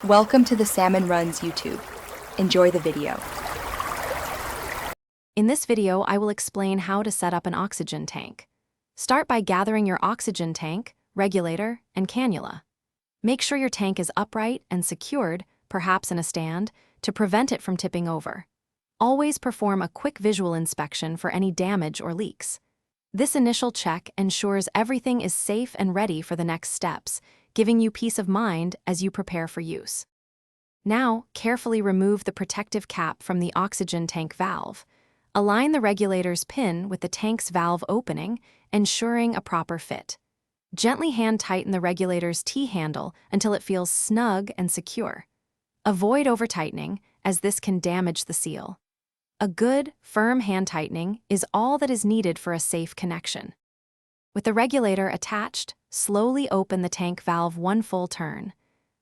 Welcome to the Salmon Runs YouTube. Enjoy the video. In this video, I will explain how to set up an oxygen tank. Start by gathering your oxygen tank, regulator, and cannula. Make sure your tank is upright and secured, perhaps in a stand, to prevent it from tipping over. Always perform a quick visual inspection for any damage or leaks. This initial check ensures everything is safe and ready for the next steps, giving you peace of mind as you prepare for use. Now, carefully remove the protective cap from the oxygen tank valve. Align the regulator's pin with the tank's valve opening, ensuring a proper fit. Gently hand tighten the regulator's T-handle until it feels snug and secure. Avoid over-tightening, as this can damage the seal. A good, firm hand tightening is all that is needed for a safe connection. With the regulator attached, slowly open the tank valve one full turn.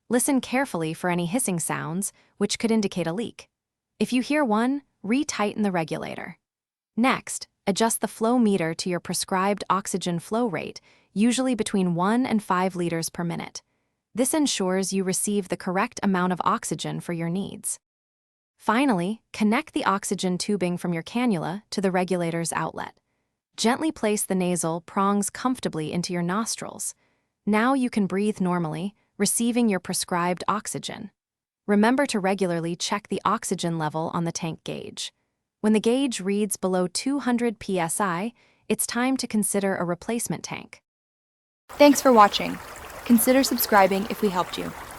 Listen carefully for any hissing sounds, which could indicate a leak. If you hear one, re-tighten the regulator. Next, adjust the flow meter to your prescribed oxygen flow rate, usually between 1 and 5 liters per minute. This ensures you receive the correct amount of oxygen for your needs. Finally, connect the oxygen tubing from your cannula to the regulator's outlet. Gently place the nasal prongs comfortably into your nostrils. Now you can breathe normally, receiving your prescribed oxygen. Remember to regularly check the oxygen level on the tank gauge. When the gauge reads below 200 psi, it's time to consider a replacement tank. Thanks for watching. Consider subscribing if we helped you.